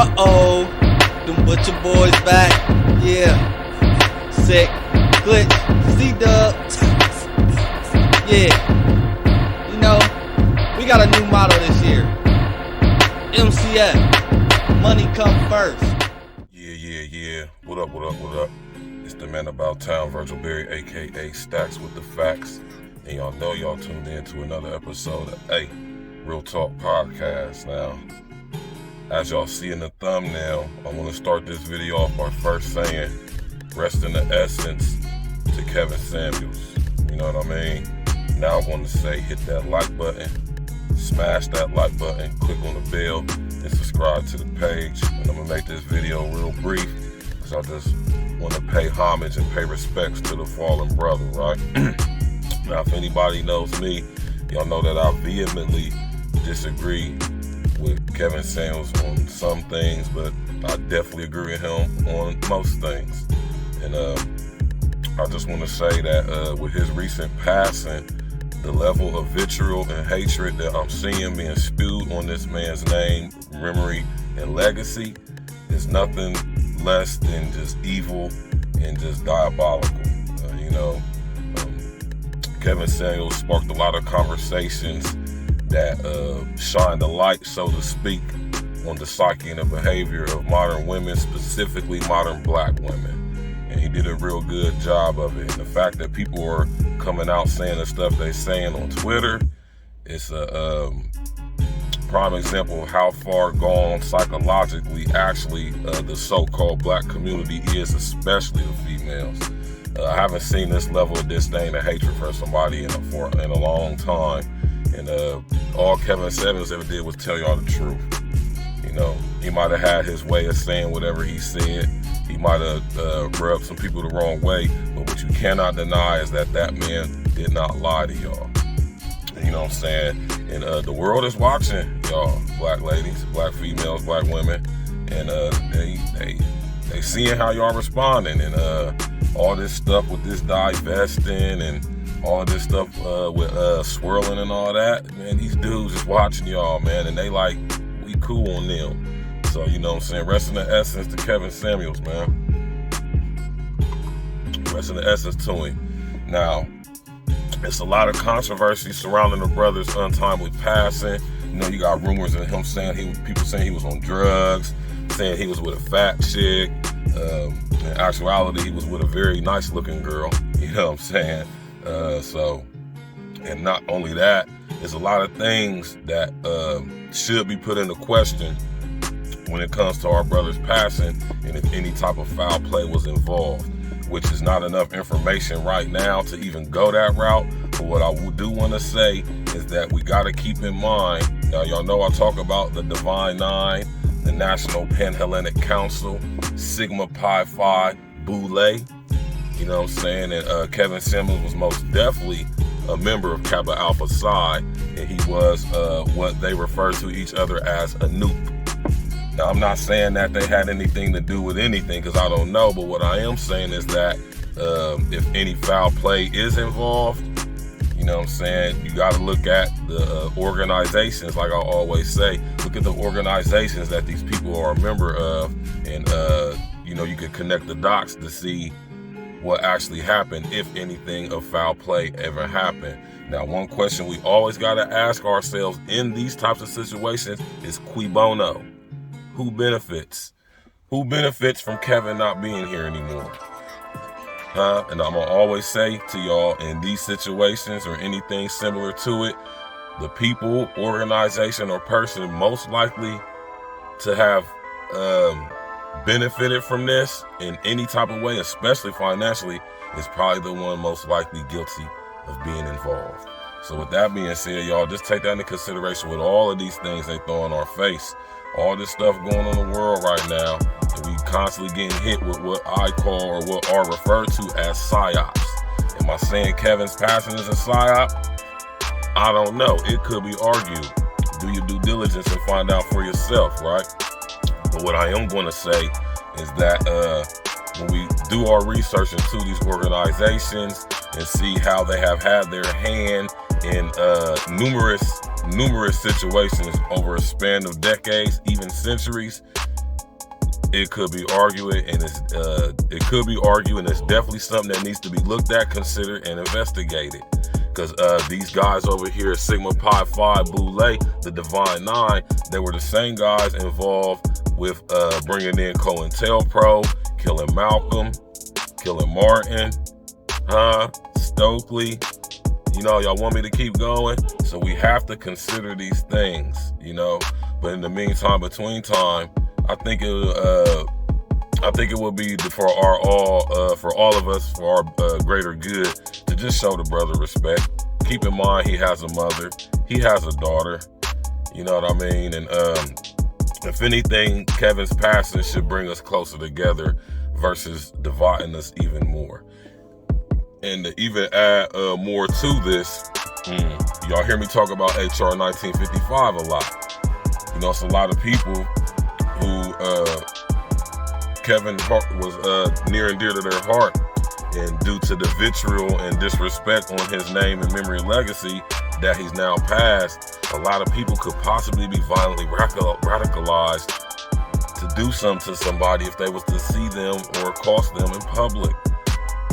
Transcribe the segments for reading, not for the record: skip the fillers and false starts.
Uh-oh, them butcher boys back. Yeah, sick, glitch, C-dub. Yeah, you know, we got a new motto this year. MCF, money come first. Yeah. What up? It's the man about town, Virgil Berry, aka Stacks with the Facts. And y'all know y'all tuned in to another episode of Real Talk Podcast. Now, as y'all see in the thumbnail, I want to start this video off by first saying, rest in the essence to Kevin Samuels. You know what I mean? Now I want to say, hit that like button, smash that like button, click on the bell, and subscribe to the page. And I'm going to make this video real brief, because I just want to pay homage and pay respects to the fallen brother, right? Now, if anybody knows me, y'all know that I vehemently disagree with Kevin Samuels on some things, but I definitely agree with him on most things. And I just want to say that with his recent passing, the level of vitriol and hatred that I'm seeing being spewed on this man's name, memory, and legacy is nothing less than just evil and just diabolical. Kevin Samuels sparked a lot of conversations that shined a light, so to speak, on the psyche and the behavior of modern women, specifically modern black women. And he did a real good job of it. And the fact that people are coming out saying the stuff they're saying on Twitter, it's a prime example of how far gone psychologically actually the so-called black community is, especially the females. I haven't seen this level of disdain and hatred for somebody in a long time. And all Kevin Samuels ever did was tell y'all the truth. You know, he might have had his way of saying whatever he said. He might have rubbed some people the wrong way. But what you cannot deny is that man did not lie to y'all. You know what I'm saying? And the world is watching y'all, black ladies, black females, black women. And they seeing how y'all responding. And all this stuff with this divesting and all this stuff with swirling and all that, man, these dudes is watching y'all, man, and they like, we cool on them. So, you know what I'm saying? Rest in the essence to Kevin Samuels, man. Rest in the essence to him. Now, it's a lot of controversy surrounding the brother's untimely passing. You know, you got rumors of him saying people saying he was on drugs, saying he was with a fat chick. In actuality, he was with a very nice looking girl, you know what I'm saying? And not only that, there's a lot of things that should be put into question when it comes to our brother's passing, and if any type of foul play was involved, which is not enough information right now to even go that route. But what I do want to say is that we got to keep in mind, now y'all know I talk about the Divine Nine, the National Pan-Hellenic Council, Sigma Pi Phi Boule, you know what I'm saying? And Kevin Samuels was most definitely a member of Kappa Alpha Psi, and he was what they refer to each other as a nuke. Now, I'm not saying that they had anything to do with anything, because I don't know, but what I am saying is that if any foul play is involved, you know what I'm saying, you got to look at the organizations, like I always say, look at the organizations that these people are a member of, and you can connect the dots to see what actually happened, if anything of foul play ever happened. Now, one question we always got to ask ourselves in these types of situations is cui bono? Who benefits? Who benefits from Kevin not being here anymore? And I'm going to always say to y'all, in these situations or anything similar to it, the people, organization, or person most likely to have benefited from this in any type of way, especially financially, is probably the one most likely guilty of being involved. So with that being said, y'all, just take that into consideration with all of these things they throw in our face. All this stuff going on in the world right now, and we constantly getting hit with what I call, or what are referred to as psyops. Am I saying Kevin's passing is a psyop? I don't know. It could be argued. Do your due diligence and find out for yourself, right? But what I am going to say is that when we do our research into these organizations and see how they have had their hand in numerous situations over a span of decades, even centuries, it could be argued, and it's definitely something that needs to be looked at, considered, and investigated. Because these guys over here, Sigma Pi Phi Boule, the Divine Nine, they were the same guys involved with bringing in COINTELPRO, killing Malcolm, killing Martin, Stokely. You know, y'all want me to keep going? So we have to consider these things, you know. But in the meantime, between time, I think it would be for all of us, for our greater good, to just show the brother respect. Keep in mind, he has a mother, he has a daughter. You know what I mean? And if anything, Kevin's passing should bring us closer together versus dividing us even more. And to even add more to this, y'all hear me talk about HR 1955 a lot. You know, it's a lot of people who Kevin was near and dear to their heart, and due to the vitriol and disrespect on his name and memory and legacy that he's now passed, a lot of people could possibly be violently radicalized to do something to somebody if they was to see them or accost them in public.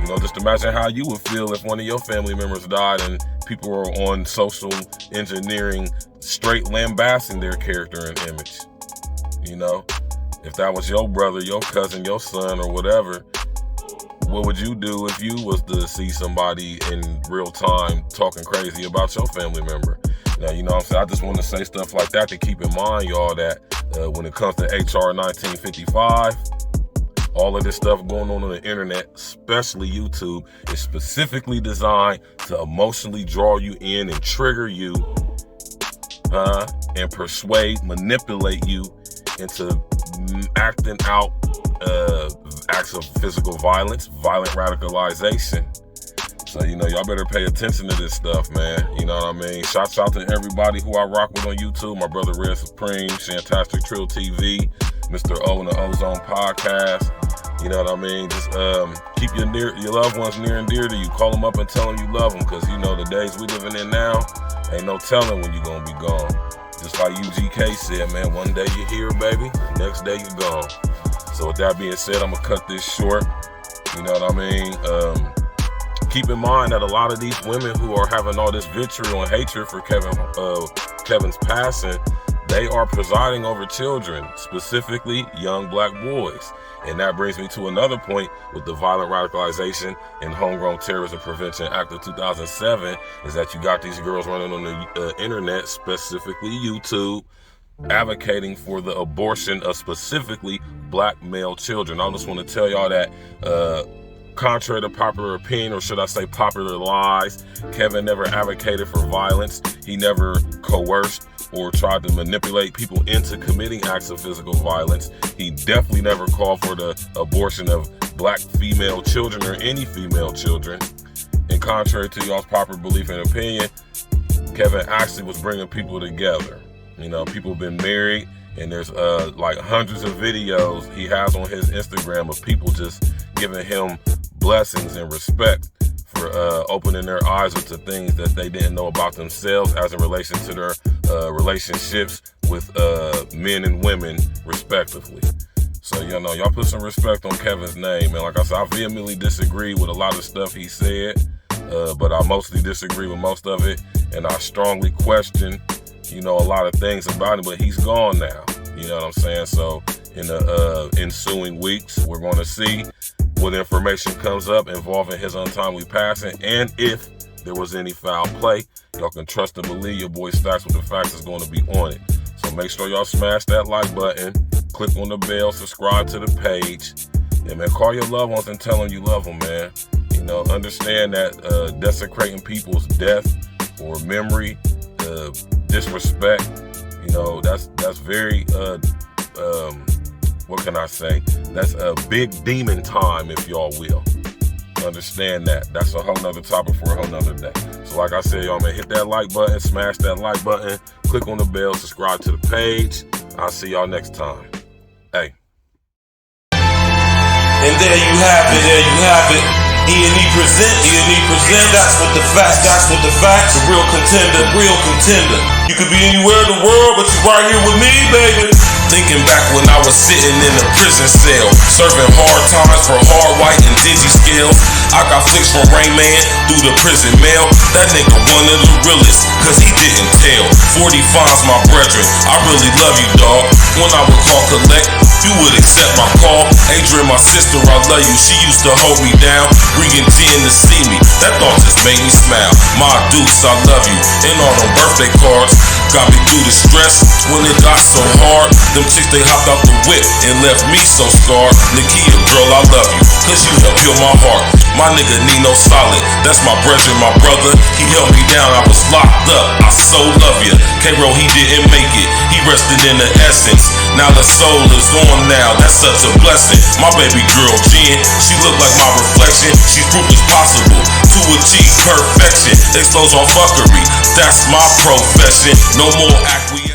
You know, just imagine how you would feel if one of your family members died and people were on social engineering, straight lambasting their character and image. You know, if that was your brother, your cousin, your son, or whatever, what would you do if you was to see somebody in real time talking crazy about your family member? Now, you know what I'm saying? I just want to say stuff like that to keep in mind, y'all, that when it comes to HR 1955, all of this stuff going on the internet, especially YouTube, is specifically designed to emotionally draw you in and trigger you, and persuade, manipulate you into acting out acts of physical violence, violent radicalization. So, you know, y'all better pay attention to this stuff, man. You know what I mean? Shouts out to everybody who I rock with on YouTube. My brother Red Supreme, Shantastic Trill TV, Mr. O and the Ozone Podcast. You know what I mean? Just keep your loved ones near and dear to you. Call them up and tell them you love them, because, you know, the days we living in now, ain't no telling when you're going to be gone. Just like UGK said, man, one day you're here, baby. The next day you're gone. So with that being said, I'm going to cut this short. You know what I mean? Keep in mind that a lot of these women who are having all this vitriol and hatred for Kevin's passing, they are presiding over children, specifically young black boys. And that brings me to another point with the Violent Radicalization and Homegrown Terrorism Prevention Act of 2007, is that you got these girls running on the internet, specifically YouTube, advocating for the abortion of specifically black male children. I just want to tell y'all that contrary to popular opinion, or should I say popular lies, Kevin never advocated for violence. He never coerced or tried to manipulate people into committing acts of physical violence. He definitely never called for the abortion of black female children or any female children. And contrary to y'all's popular belief and opinion, Kevin actually was bringing people together. You know, people have been married, and there's like hundreds of videos he has on his Instagram of people just giving him blessings and respect for opening their eyes up to things that they didn't know about themselves as in relation to their relationships with men and women, respectively. So, you know, y'all put some respect on Kevin's name. And like I said, I vehemently disagree with a lot of stuff he said, but I mostly disagree with most of it. And I strongly question, you know, a lot of things about him, but he's gone now. You know what I'm saying? So in the ensuing weeks, we're going to see what information comes up involving his untimely passing, and if there was any foul play. Y'all can trust and believe your boy Stacks with the Facts is going to be on it. So make sure y'all smash that like button, click on the bell, subscribe to the page, and man, call your loved ones and tell them you love them, man. You know, understand that desecrating people's death or memory, disrespect, you know, that's very what can I say? That's a big demon time, if y'all will. Understand that. That's a whole nother topic for a whole nother day. So like I said, y'all, man, hit that like button, smash that like button, click on the bell, subscribe to the page. I'll see y'all next time. Hey. And there you have it, E&E present, that's what the facts, the real contender. You could be anywhere in the world, but you're right here with me, baby. Thinking back when I was sitting in a prison cell, serving hard times for hard white and dizzy scales. I got flicks from Rain Man through the prison mail. That nigga one of the realest, cause he didn't tell. 40 fines, my brethren, I really love you, dog. When I would call collect, you would accept my call. Adrian, my sister, I love you, she used to hold me down. Bringing gin to see me, that thought just made me smile. My deuce, I love you, and all them birthday cards got me through the stress when it got so hard. Them chicks, they hopped out the whip and left me so scarred. Nakia, girl, I love you, cause you helped heal my heart. My nigga Nino Solid, that's my brethren, my brother. He held me down, I was locked up, I so love ya. K-Ro, he didn't make it, he rested in the essence. Now the soul is on now, that's such a blessing. My baby girl Jen, she look like my reflection. She's proof it's possible to achieve perfection. Expose all fuckery, that's my profession. No more acquiescence.